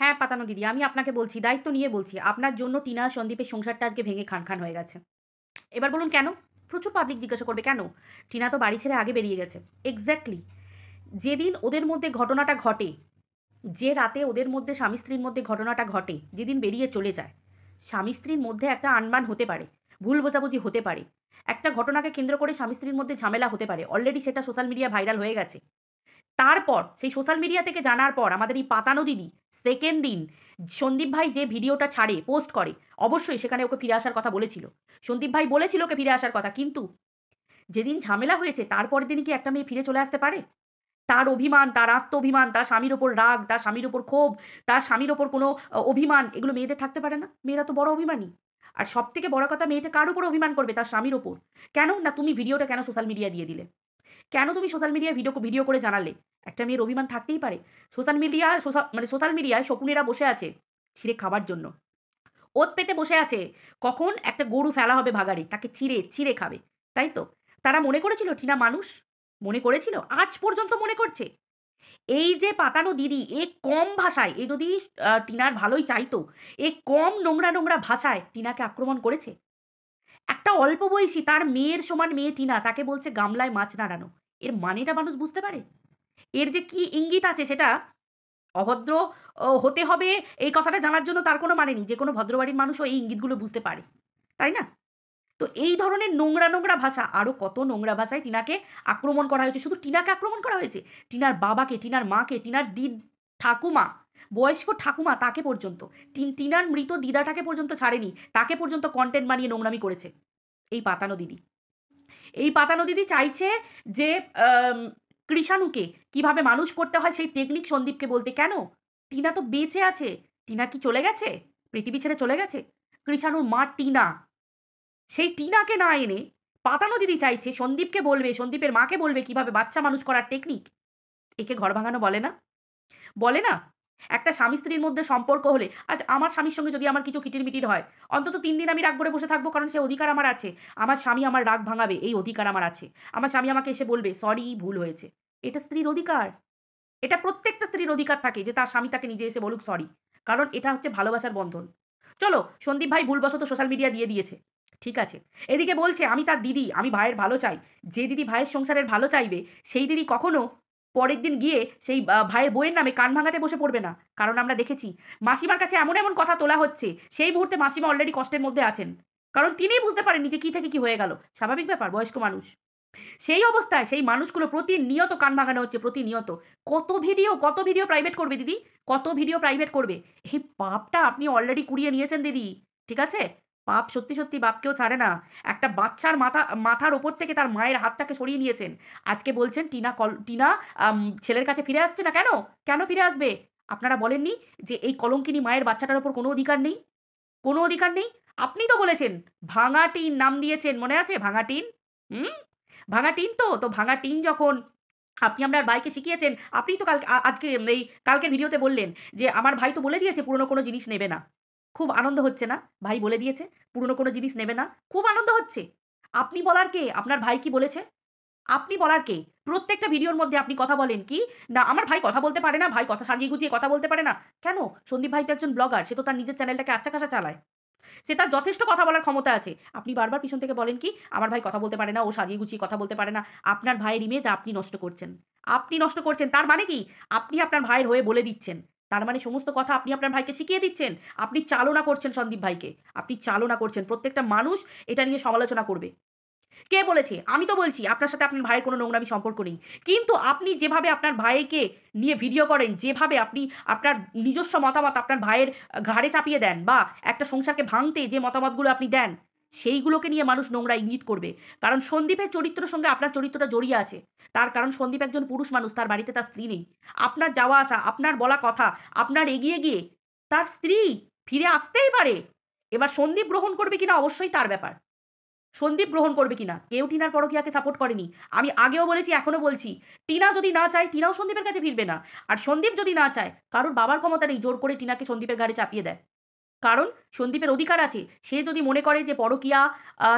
হ্যাঁ, পাতানো দিদি, আমি আপনাকে বলছি, দায়িত্ব নিয়ে বলছি। আপনার জন্য টিনা আর সন্দীপের সংসারটা আজকে ভেঙে খান, খান হয়ে গেছে। এবার বলুন কেন? প্রচুর পাবলিক জিজ্ঞাসা করবে কেন? টিনা তো বাড়ি ছেড়ে আগে বেরিয়ে গেছে। এক্সাক্টলি। যেদিন ওদের মধ্যে ঘটনাটা ঘটে, যে রাতে ওদের মধ্যে স্বামী স্ত্রীর মধ্যে ঘটনাটা ঘটে, যেদিন বেরিয়ে চলে যায়, স্বামী স্ত্রীর মধ্যে একটা আনবান হতে পারে, ভুল বোঝাবুঝি হতে পারে, একটা ঘটনাকে কেন্দ্র করে স্বামী স্ত্রীর মধ্যে ঝামেলা হতে পারে। অলরেডি সেটা সোশ্যাল মিডিয়া ভাইরাল হয়ে গেছে। তারপর সেই সোশ্যাল মিডিয়া থেকে জানার পর আমাদের এই পাতানো দিদি সেকেন্ড দিন সন্দীপ ভাই যে ভিডিওটা ছাড়ে, পোস্ট করে, অবশ্যই সেখানে ওকে ফিরে আসার কথা বলেছিল। সন্দীপ ভাই বলেছিল ওকে ফিরে আসার কথা, কিন্তু যেদিন ঝামেলা হয়েছে তারপরের দিনই কি একটা মেয়ে ফিরে চলে আসতে পারে? তার অভিমান, তার আত্ম অভিমান, তার স্বামীর ওপর রাগ, তার স্বামীর ওপর ক্ষোভ, তার স্বামীর ওপর কোনো অভিমান, এগুলো মেয়েদের থাকতে পারে না? মেয়েরা তো বড় অভিমানী। আর সব থেকে বড় কথা, মেয়েটা কার উপর অভিমান করবে? তার স্বামীর ওপর। কেন না, তুমি ভিডিওটা কেন সোশ্যাল মিডিয়া দিয়ে দিলে? কেন তুমি সোশ্যাল মিডিয়ায় ভিডিও ভিডিও করে জানালে? একটা মেয়ের অভিমান থাকতেই পারে। সোশ্যাল মিডিয়ায় শকুনেরা বসে আছে ছিঁড়ে খাবার জন্য। ওত পেতে বসে আছে কখন একটা গরু ফেলা হবে ভাগাড়ে, তাকে ছিঁড়ে ছিঁড়ে খাবে। তাই তো? তারা মনে করেছিল টিনা মানুষ? মনে করেছিল? আজ পর্যন্ত মনে করছে? এই যে পাতানো দিদি, এ কম ভাষায়, এ যদি টিনার ভালোই চাইতো, এ কম নোংরা নোংরা ভাষায় টিনাকে আক্রমণ করেছে। একটা অল্প বয়সী, তার মেয়ের সমান মেয়ে টিনা, তাকে বলছে গামলায় মাছ নাড়ানো। এর মানেটা মানুষ বুঝতে পারে? এর যে কি ইঙ্গিত আছে সেটা, অভদ্র হতে হবে এই কথাটা জানার জন্য তার কোনো মানে নেই। যে কোনো ভদ্রবাড়ির মানুষও এই ইঙ্গিতগুলো বুঝতে পারে। তাই না? তো এই ধরনের নোংরা, নোংরা ভাষা, আরও কত নোংরা ভাষায় টিনাকে আক্রমণ করা হয়েছে। শুধু টিনাকে আক্রমণ করা হয়েছে, টিনার বাবাকে, টিনার মাকে, টিনার ঠাকুমা, বয়স্ক ঠাকুমা, তাকে পর্যন্ত, টিনার মৃত দিদাটাকে পর্যন্ত ছাড়েনি। তাকে পর্যন্ত কনটেন্ট বানিয়ে নোংরামি করেছে এই পাতানো দিদি। এই পাতানো দিদি চাইছে যে আম কৃষাণুকে কিভাবে মানুষ করতে হয় সেই টেকনিক সন্দীপকে বলতে। কেন? টিনা তো বেঁচে আছে। টিনা কি চলে গেছে? পৃথিবী ছেড়ে চলে গেছে? কৃষাণুর মা টিনা। সেই টিনাকে না এনে পাতানো দিদি চাইছে সন্দীপকে বলবে, সন্দীপের মাকে বলবে কিভাবে বাচ্চা মানুষ করার টেকনিক। একে ঘর ভাঙানো বলে না? বলে না? একটা স্বামী স্ত্রীর মধ্যে সম্পর্ক হলে, আজ আমার স্বামীর সঙ্গে যদি আমার কিছু কিটিরমিটির হয়, অন্তত ৩ দিন আমি রাগ করে বসে থাকবো, কারণ সে অধিকার আমার আছে। আমার স্বামী আমার রাগ ভাঙাবে, এই অধিকার আমার আছে। আমার স্বামী আমাকে এসে বলবে, "সরি, ভুল হয়েছে।" এটা স্ত্রীর অধিকার। এটা প্রত্যেকটা স্ত্রীর অধিকার থাকে যে তার স্বামী তাকে নিজে এসে বলুক সরি। কারণ এটা হচ্ছে ভালোবাসার বন্ধন। চলো, সন্দীপ ভাই ভুলবশত সোশ্যাল মিডিয়া দিয়ে দিয়েছে। ঠিক আছে। এদিকে বলছে আমি তার দিদি, আমি ভাইয়ের ভালো চাই। যে দিদি ভাইয়ের সংসারের ভালো চাইবে, সেই দিদি কখনো পরের দিন গিয়ে সেই ভাইয়ের বউয়ের নামে কান ভাঙাতে বসে পড়বে না। কারণ আমরা দেখেছি মাসিমার কাছে এমন, এমন কথা তোলা হচ্ছে, সেই মুহূর্তে মাসিমা অলরেডি কষ্টের মধ্যে আছেন। কারণ তিনিই বুঝতে পারেননি যে কী থেকে কী হয়ে গেল। স্বাভাবিক ব্যাপার, বয়স্ক মানুষ। সেই অবস্থায় সেই মানুষগুলো প্রতিনিয়ত কান ভাঙানো হচ্ছে, প্রতিনিয়ত। কত ভিডিও প্রাইভেট করবে দিদি? কত ভিডিও প্রাইভেট করবে? এই পাপটা আপনি অলরেডি কুড়িয়ে নিয়েছেন দিদি। ঠিক আছে? পাপ সত্যি, সত্যি বাপ কেউ ছাড়ে না। একটা বাচ্চার মাথার ওপর থেকে তার মায়ের হাতটাকে সরিয়ে নিয়েছেন। আজকে বলছেন টিনা ছেলের কাছে ফিরে আসছে না কেন? কেন ফিরে আসবে? আপনারা বলেননি যে এই কলঙ্কিনী মায়ের বাচ্চাটার উপর কোনো অধিকার নেই? কোনো অধিকার নেই? আপনি তো বলেছেন, ভাঙা টিন নাম দিয়েছেন, মনে আছে? ভাঙা টিন? হুম? ভাঙা টিন তো? তো ভাঙা টিন যখন আপনি আপনার ভাইকে শিখিয়েছেন, আপনিই তো আজকে এই কালকের ভিডিওতে বললেন যে, "আমার ভাই তো বলে দিয়েছে পুরনো কোনো জিনিস নেবে না।" খুব আনন্দ হচ্ছে না? ভাই বলে দিয়েছে, পুরনো কোনো জিনিস নেবে না। খুব আনন্দ হচ্ছে। আপনি বলার কে? আপনার ভাই কি বলেছে? আপনি বলার কে? প্রত্যেকটা ভিডিওর মধ্যে আপনি কথা বলেন কি, "না, আমার ভাই কথা বলতে পারে না, ভাই কথা সাজিয়ে গুছিয়ে কথা বলতে পারে না।" কেন? সন্দীপ ভাই তো একজন ব্লগার। সে তো তার নিজের চ্যানেলটাকে আচ্ছা-খাসা চালায়। সে তার যথেষ্ট কথা বলার ক্ষমতা আছে। আপনি বারবার পিছন থেকে বলেন কি, "আমার ভাই কথা বলতে পারে না, ও সাজিয়ে গুছিয়ে কথা বলতে পারে না।" আপনার ভাইয়ের ইমেজ আপনি নষ্ট করছেন। আপনি নষ্ট করছেন। তার মানে কি? আপনি আপনার ভাইয়ের হয়ে বলে দিচ্ছেন। তার মানে সমস্ত কথা আপনি আপনার ভাইকে শিখিয়ে দিচ্ছেন। আপনি চালনা করছেন সন্দীপ ভাইকে। আপনি চালনা করছেন। প্রত্যেকটা মানুষ এটা নিয়ে সমালোচনা করবে। কে বলেছে? আমি তো বলছি আপনার সাথে আপনার ভাইয়ের কোনো নোংরামি সম্পর্ক নেই। কিন্তু আপনি যেভাবে আপনার ভাইকে নিয়ে ভিডিও করেন, যেভাবে আপনি আপনার নিজস্ব মতামত আপনার ভাইয়ের ঘাড়ে চাপিয়ে দেন, বা একটা সংসারকে ভাঙতে যে মতামতগুলো আপনি দেন, সেইগুলোকে নিয়ে মানুষ নোংরা ইঙ্গিত করবে। কারণ সন্দীপের চরিত্রের সঙ্গে আপনার চরিত্রটা জড়িয়ে আছে। তার কারণ সন্দীপ একজন পুরুষ মানুষ, তার বাড়িতে তার স্ত্রী নেই। আপনার যাওয়া আসা, আপনার বলা কথা, আপনার এগিয়ে গিয়ে তার স্ত্রী ফিরে আসতেই পারে। এবার সন্দীপ গ্রহণ করবে কিনা অবশ্যই তার ব্যাপার। সন্দীপ গ্রহণ করবে কিনা? কেউ টিনার পরকীয়াকে সাপোর্ট করেনি। আমি আগেও বলেছি, এখনো বলছি। টিনা যদি না চায়, টিনাও সন্দীপের কাছে ফিরবে না। আর সন্দীপ যদি না চায়, কারোর বাবার ক্ষমতা নেই জোর করে টিনাকে সন্দীপের ঘাড়ে চাপিয়ে দেয়। কারণ সন্দীপের অধিকার আছে। সে যদি মনে করে যে পরকীয়া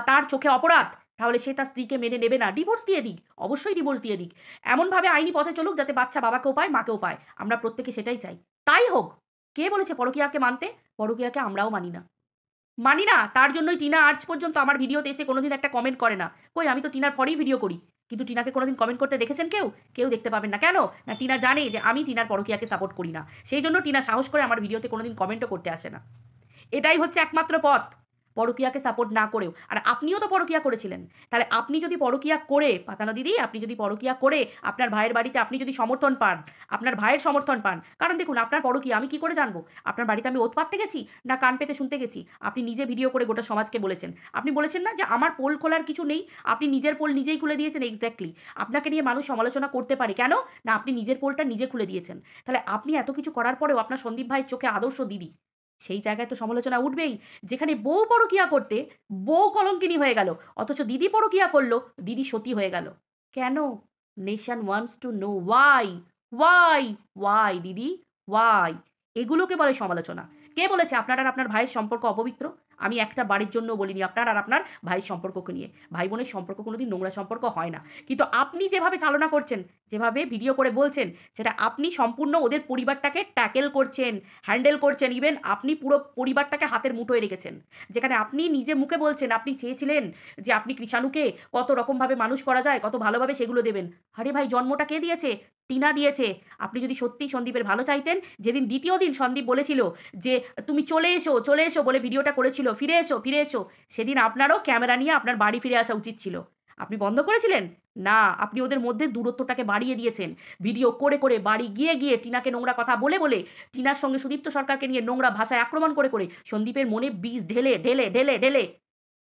তার চোখে অপরাধ, তাহলে সে তার স্ত্রীকে মেনে নেবে না। ডিভোর্স দিয়ে দিক। অবশ্যই ডিভোর্স দিয়ে দিক। এমনভাবে আইনি পথে চলুক যাতে বাচ্চা বাবাকেও পায়, মাকেও পায়। আমরা প্রত্যেকে সেটাই চাই। তাই হোক। কে বলেছে পরকীয়াকে মানতে? পরকীয়াকে আমরাও মানি না। মানি না, তার জন্যই টিনা আজ পর্যন্ত আমার ভিডিওতে এসে কোনোদিন একটা কমেন্ট করে না। কই, আমি তো টিনার পরেই ভিডিও করি। কিন্তু টিনাকে কোনোদিন কমেন্ট করতে দেখেছেন কেউ? কেউ দেখতে পাবেন না। কেন? না, টিনা জানে যে আমি টিনার পরকীয়াকে সাপোর্ট করি না। সেই জন্য টিনা সাহস করে আমার ভিডিওতে কোনোদিন কমেন্টও করতে আসে না। এটাই হচ্ছে একমাত্র পথ, পরকীয়াকে সাপোর্ট না করেও। আর আপনিও তো পরকীয়া করেছিলেন। তাহলে আপনি যদি পরকীয়া করে, পাতানো দিদি, আপনি যদি পরকীয়া করে আপনার ভাইয়ের বাড়িতে আপনি যদি সমর্থন পান, আপনার ভাইয়ের সমর্থন পান, কারণ দেখুন আপনার পরকীয়া আমি কি করে জানবো? আপনার বাড়িতে আমি ওত পাততে গেছি না কান পেতে শুনতে গেছি? আপনি নিজে ভিডিও করে গোটা সমাজকে বলেছেন। আপনি বলেছেন না যে আমার পোল খোলার কিছু নেই, আপনি নিজের পোল নিজেই খুলে দিয়েছেন। এক্স্যাক্টলি। আপনাকে নিয়ে মানুষ সমালোচনা করতে পারে কেন? না, আপনি নিজের পোলটা নিজে খুলে দিয়েছেন। তাহলে আপনি এত কিছু করার পরেও আপনার সন্দীপ ভাইয়ের চোখে আদর্শ দিদি, সেই জায়গায় তো সমালোচনা উঠবেই। যেখানে বউ পরকীয়া করতে বউ কলঙ্কিনী হয়ে গেল, অথচ দিদি পরকীয়া করলো, দিদি সতী হয়ে গেল। কেন? Nation wants to know why. Why? Why দিদি, ওয়াই? এগুলোকে বলে সমালোচনা। কে বলেছে আপনার আর আপনার ভাইয়ের সম্পর্ক অপবিত্র? আমি একটা বাড়ির জন্য বলিনি আপনার আর আপনার ভাইয়ের সম্পর্ককে নিয়ে। ভাই বোনের সম্পর্ক কোনোদিন নোংরা সম্পর্ক হয় না। কিন্তু আপনি যেভাবে চালনা করছেন, যেভাবে ভিডিও করে বলছেন, সেটা আপনি সম্পূর্ণ ওদের পরিবারটাকে ট্যাকেল করছেন, হ্যান্ডেল করছেন। ইভেন আপনি পুরো পরিবারটাকে হাতের মুঠোয় রেখেছেন। যেখানে আপনি নিজে মুখে বলছেন আপনি চেয়েছিলেন যে আপনি কৃষাণুকে কত রকমভাবে মানুষ করা যায়, কত ভালোভাবে সেগুলো দেবেন। আরে ভাই, জন্মটা কে দিয়েছে? টিনা দিয়েছে। আপনি যদি সত্যিই সন্দীপের ভালো চাইতেন, যেদিন দ্বিতীয় দিন সন্দীপ বলেছিল যে তুমি চলে এসো, চলে এসো বলে ভিডিওটা করেছিল, ফিরে এসো, ফিরে এসো, সেদিন আপনারও ক্যামেরা নিয়ে আপনার বাড়ি ফিরে আসা উচিত ছিল। আপনি বন্ধ করেছিলেন? না, আপনি ওদের মধ্যে দূরত্বটাকে বাড়িয়ে দিয়েছেন। ভিডিও করে করে বাড়ি গিয়ে গিয়ে টিনাকে নোংরা কথা বলে বলে, টিনার সঙ্গে সুদীপ্ত সরকারকে নিয়ে নোংরা ভাষায় আক্রমণ করে করে, সন্দীপের মনে বিষ ঢেলে ঢেলে ঢেলে ঢেলে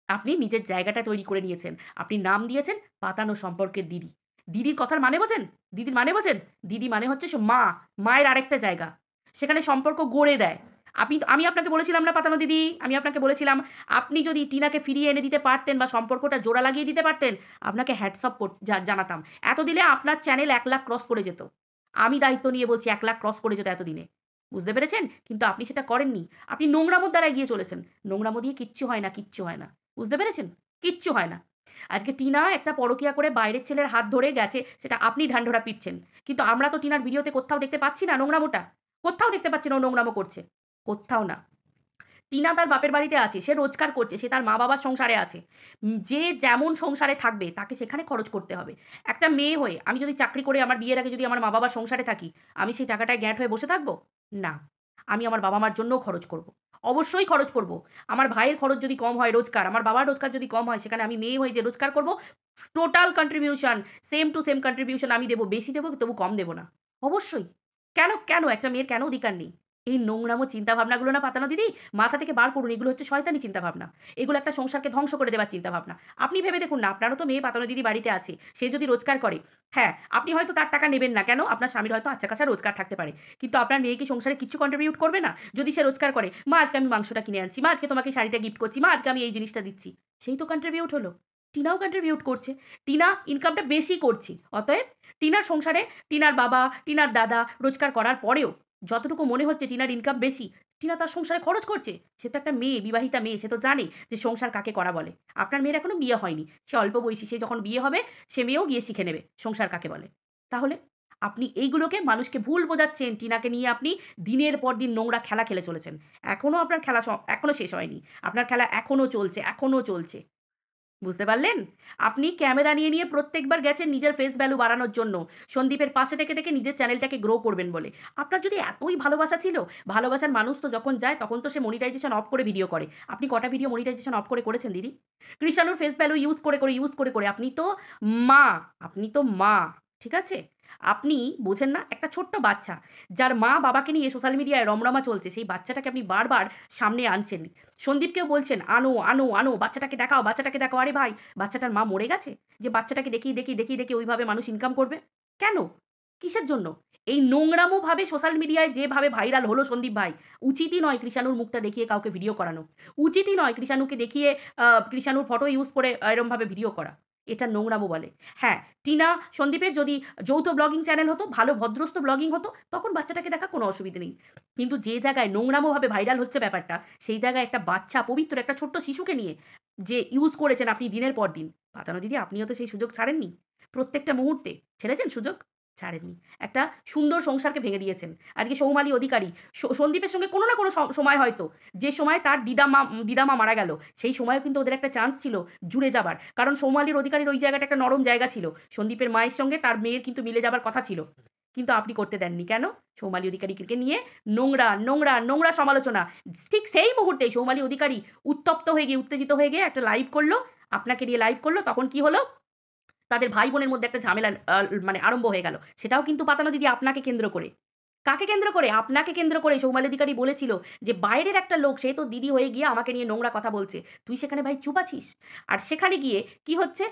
আপনি নিজের জায়গাটা তৈরি করে নিয়েছেন। আপনি নাম দিয়েছেন পাতানো সম্পর্কের দিদি। দিদির কথার মানে বোঝেন? দিদির মানে বোঝেন? দিদি মানে হচ্ছে মা, মায়ের আরেকটা জায়গা। সেখানে সম্পর্ক গড়ে দেয়। আমি আপনাকে বলেছিলাম না পাতানো দিদি, আমি আপনাকে বলেছিলাম আপনি যদি টিনাকে ফিরিয়ে এনে দিতে পারতেন বা সম্পর্কটা জোড়া লাগিয়ে দিতে পারতেন, আপনাকে হ্যাটসঅ্যাপ জানাতাম। এত দিলে আপনার চ্যানেল 1,00,000 ক্রস করে যেত। আমি দায়িত্ব নিয়ে বলছি 1,00,000 ক্রস করে যেত এতদিনে। বুঝতে পেরেছেন? কিন্তু আপনি সেটা করেননি। আপনি নোংরামোর দ্বারা এগিয়ে চলেছেন। নোংরামো দিয়ে কিচ্ছু হয় না, কিচ্ছু হয় না। বুঝতে পেরেছেন? কিচ্ছু হয় না। আজকে টিনা একটা পরকীয়া করে বাইরের ছেলের হাত ধরে গেছে, সেটা আপনি ঢান্ডোরা পিটছেন। কিন্তু আমরা তো টিনার ভিডিওতে কোত্থাও দেখতে পাচ্ছি না নোংরামোটা। কোত্থাও দেখতে পাচ্ছি না ও নোংরামো করছে। কোত্থাও না। টিনা তার বাপের বাড়িতে আছে, সে রোজগার করছে, সে তার মা-বাবার সংসারে আছে। যে যেমন সংসারে থাকবে তাকে সেখানে খরচ করতে হবে। একটা মেয়ে হয়ে আমি যদি চাকরি করে আমার বিয়ের আগে যদি আমার মা-বাবার সংসারে থাকি, আমি সেই টাকাটায় গ্যাঁট হয়ে বসে থাকবো? না। আমি আমার বাবা-মার জন্যও খরচ করব। অবশ্যই খরচ করব। আমার ভাইয়ের খরচ যদি কম হয় রোজগার, আমার বাবার রোজগার যদি কম হয়, সেখানে আমি মেয়ে হয়ে যে রোজগার করব, total contribution same to same contribution আমি দেব। বেশি দেব তবু কম দেব না। অবশ্যই। কেন, কেন একটা মেয়ের কেন অধিকার নেই? এই নোংরামো চিন্তাভাবনাগুলো না পাতানো দিদি, মাথা থেকে বার করুন। এগুলো হচ্ছে শয়তানি চিন্তাভাবনা। এগুলো একটা সংসারকে ধ্বংস করে দেওয়ার চিন্তাভাবনা। আপনি ভেবে দেখুন না, আপনারও তো মেয়ে পাতানো দিদি বাড়িতে আছে। সে যদি রোজগার করে, হ্যাঁ, আপনি হয়তো তার টাকা নেবেন না। কেন? আপনার স্বামীর হয়তো আচ্ছা-খাসা রোজগার থাকতে পারে। কিন্তু আপনার মেয়ে কি সংসারে কিচ্ছু কন্ট্রিবিউট করবে না? যদি সে রোজগার করে, "মা আজকে আমি মাংসটা কিনে আনছি, মা আজকে তোমাকে শাড়িটা গিফট করছি, মা আজকে আমি এই জিনিসটা দিচ্ছি।" সেই তো কন্ট্রিবিউট হলো। টিনাও কন্ট্রিবিউট করছে। টিনা ইনকামটা বেশি করছি। অতএব টিনার সংসারে টিনার বাবা, টিনার দাদা রোজগার করার পরেও যতটুকু মনে হচ্ছে টিনার ইনকাম বেশি, টিনা তার সংসারে খরচ করছে। সে তো একটা মেয়ে, বিবাহিতা মেয়ে, সে তো জানে যে সংসার কাকে করা বলে। আপনার মেয়ের এখনো বিয়ে হয়নি। সে অল্প বয়সী, সে যখন বিয়ে হবে সে মেয়েও গিয়ে শিখে নেবে সংসার কাকে বলে। তাহলে আপনি এইগুলোকে মানুষকে ভুল বোঝাচ্ছেন। টিনাকে নিয়ে আপনি দিনের পর দিন নোংরা খেলা খেলে চলেছেন। এখনও আপনার খেলা এখনও শেষ হয়নি। আপনার খেলা এখনও চলছে, এখনও চলছে। বুঝতে পারলেন? আপনি ক্যামেরা নিয়ে নিয়ে প্রত্যেকবার গেছেন নিজের ফেস ভ্যালু বাড়ানোর জন্য। সন্দীপের পাশে থেকে থেকে নিজের চ্যানেলটাকে গ্রো করবেন বলে। আপনার যদি এতই ভালোবাসা ছিল, ভালোবাসার মানুষ তো যখন যায় তখন তো সে মনিটাইজেশন অফ করে ভিডিও করে। আপনি কটা ভিডিও মনিটাইজেশন অফ করে করেছেন দিদি? কৃষাণুর ফেস ভ্যালু ইউজ করে করে ইউজ করে করে আপনি তো মা, আপনি তো মা। ঠিক আছে? আপনি বোঝেন না? একটা ছোট্ট বাচ্চা যার মা বাবাকে নিয়ে সোশ্যাল মিডিয়ায় রমরমা চলছে, সেই বাচ্চাটাকে আপনি বারবার সামনে আনছেন। সন্দীপকেও বলছেন, "আনো, আনো, আনো, বাচ্চাটাকে দেখাও, বাচ্চাটাকে দেখাও।" আরে ভাই, বাচ্চাটার মা মরে গেছে? যে বাচ্চাটাকে দেখিয়ে ওইভাবে মানুষ ইনকাম করবে? কেন? কিসের জন্য? এই নোংরামোভাবে সোশ্যাল মিডিয়ায় যেভাবে ভাইরাল হলো সন্দীপ ভাই, উচিতই নয় কৃষাণুর মুখটা দেখিয়ে কাউকে ভিডিও করানো। উচিতই নয় কৃষাণুকে দেখিয়ে কৃষাণুর ফটো ইউজ করে এরমভাবে ভিডিও করা। এটা নোংরামো বলে। হ্যাঁ, টিনা, সন্দীপের যদি যৌথ ব্লগিং চ্যানেল হতো, ভালো ভদ্রস্থ ব্লগিং হতো, তখন বাচ্চাটাকে দেখা কোনো অসুবিধে নেই। কিন্তু যে জায়গায় নোংরামোভাবে ভাইরাল হচ্ছে ব্যাপারটা, সেই জায়গায় একটা বাচ্চা, পবিত্র একটা ছোট্ট শিশুকে নিয়ে যে ইউজ করেছেন আপনি দিনের পর দিন। পাতানো দিদি, আপনিও তো সেই সুযোগ ছাড়েননি। প্রত্যেকটা মুহূর্তে ছেড়েছেন সুযোগ? ছাড়েননি। একটা সুন্দর সংসারকে ভেঙে দিয়েছেন। আজকে সৌমালি অধিকারী সন্দীপের সঙ্গে কোনো না কোনো সময় হয়তো, যে সময় তার দিদামা মারা গেল, সেই সময়ও কিন্তু ওদের একটা চান্স ছিল জুড়ে যাবার। কারণ সৌমালির অধিকারীর ওই জায়গাটা একটা নরম জায়গা ছিল। সন্দীপের মায়ের সঙ্গে তার মেয়ের কিন্তু মিলে যাবার কথা ছিল। কিন্তু আপনি করতে দেননি কেন? সৌমালি অধিকারীকে নিয়ে নোংরা, নোংরা, নোংরা সমালোচনা। ঠিক সেই মুহূর্তেই সৌমালি অধিকারী উত্তপ্ত হয়ে গিয়ে, উত্তেজিত হয়ে গিয়ে একটা লাইভ করলো, আপনাকে নিয়ে লাইভ করলো। তখন কি হলো? তাদের ভাই বোনের মধ্যে একটা ঝামেলা মানে আরম্ভ হয়ে গেল। সেটাও কিন্তু পাতানো দিদি আপনাকে কেন্দ্র করে। কাকে কেন্দ্র করে? আপনাকে কেন্দ্র করে। সৌমালি অধিকারী বলেছিল যে বাইরের একটা লোক, সে তো দিদি হয়ে গিয়ে আমাকে নিয়ে নোংরা কথা বলছে, তুই সেখানে ভাই চুপ আছিস। আর সেখানে গিয়ে কি হচ্ছে,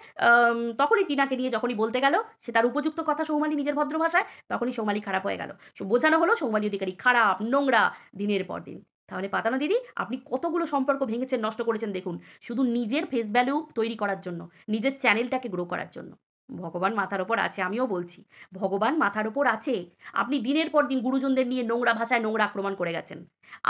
তখনই টিনাকে নিয়ে যখনই বলতে গেল সে তার উপযুক্ত কথা সৌমালি নিজের ভদ্র ভাষায়, তখনই সৌমালি খারাপ হয়ে গেল। বোঝানো হলো সৌমালি অধিকারী খারাপ, নোংরা, দিনের পর দিন। তাহলে পাতানো দিদি আপনি কতগুলো সম্পর্ক ভেঙেছেন, নষ্ট করেছেন দেখুন, শুধু নিজের ফেস ভ্যালু তৈরি করার জন্য, নিজের চ্যানেলটাকে গ্রো করার জন্য। ভগবান মাথার ওপর আছে, আমিও বলছি ভগবান মাথার ওপর আছে। আপনি দিনের পর দিন গুরুজনদের নিয়ে নোংরা ভাষায় নোংরা আক্রমণ করে গেছেন।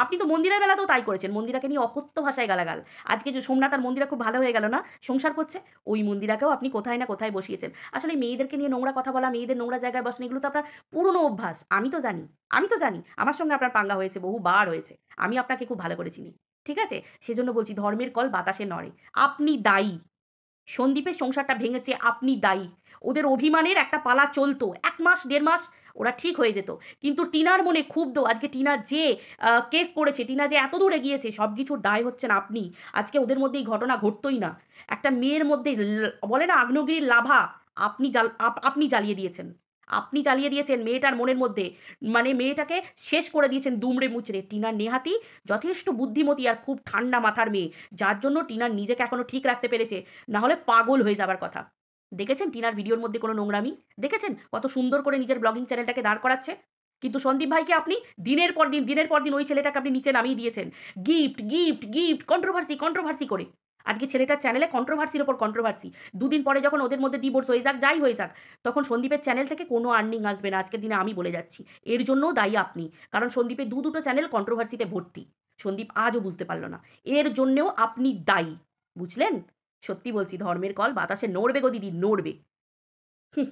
আপনি তো মন্দিরের বেলাতেও তাই করেছেন, মন্দিরাকে নিয়ে অকথ্য ভাষায় গালাগাল। আজকে যে সোমনাথ আর মন্দিরা খুব ভালো হয়ে গেল না, সংসার করছে, ওই মন্দিরাকেও আপনি কোথায় না কোথায় বসিয়েছেন। আসলে মেয়েদেরকে নিয়ে নোংরা কথা বলা, মেয়েদের নোংরা জায়গায় বসানো, এগুলো তো আপনার পুরনো অভ্যাস। আমি তো জানি আমার সঙ্গে আপনার পাঙ্গা হয়েছে, বহুবার হয়েছে। আমি আপনাকে খুব ভালো করে চিনি, ঠিক আছে? সেজন্য বলছি ধর্মের কল বাতাসে নড়ে। আপনি দায়ী। সন্দীপের সংসারটা ভেঙেছে আপনি দায়ী। ওদের অভিমানের একটা পালা চলতো, 1 মাস 1.5 মাস ওরা ঠিক হয়ে যেত। কিন্তু টিনার মনে ক্ষুব্ধ, আজকে টিনা যে কেস করেছে, টিনা যে এত দূর এগিয়েছে, সব কিছুর দায় হচ্ছেন আপনি। আজকে ওদের মধ্যে এই ঘটনা ঘটতই না। একটা মেয়ের মধ্যে বলে না আগ্নেয়গিরির লাভা, আপনি জ্বালিয়ে দিয়েছেন। আপনি জ্বালিয়ে দিয়েছেন মেয়েটার মনের মধ্যে, মানে মেয়েটাকে শেষ করে দিয়েছেন দুমড়ে মুচড়ে। টিনার নেহাতি যথেষ্ট বুদ্ধিমতী আর খুব ঠান্ডা মাথার মেয়ে, যার জন্য টিনার নিজেকে এখনো ঠিক রাখতে পেরেছে, না হলে পাগল হয়ে যাবার কথা। দেখেছেন টিনার ভিডিওর মধ্যে কোনো নোংরামি? দেখেছেন কত সুন্দর করে নিজের ব্লগিং চ্যানেলটাকে দাঁড় করাচ্ছে? কিন্তু সন্দীপ ভাইকে আপনি দিনের পর দিন ওই ছেলেটাকে আপনি নিচে নামিয়ে দিয়েছেন। Gift, gift, gift, controversy, controversy করে। আজকে ছেলেটার চ্যানেলে কন্ট্রোভার্সির ওপর কন্ট্রোভার্সি। দুদিন পরে যখন ওদের মধ্যে ডিভোর্স হয়ে যাক, যাই হয়ে যাক, তখন সন্দীপের চ্যানেল থেকে কোনো আর্নিং আসবে না। আজকের দিনে আমি বলে যাচ্ছি। এর জন্যও দায়ী আপনি। কারণ সন্দীপের দুটো চ্যানেল কন্ট্রোভার্সিতে ভর্তি। সন্দীপ আজও বুঝতে পারল না। এর জন্যেও আপনি দায়ী। বুঝলেন? সত্যি বলছি ধর্মের কল বাতাসে নড়বে গো দিদি, নড়বে। হুম।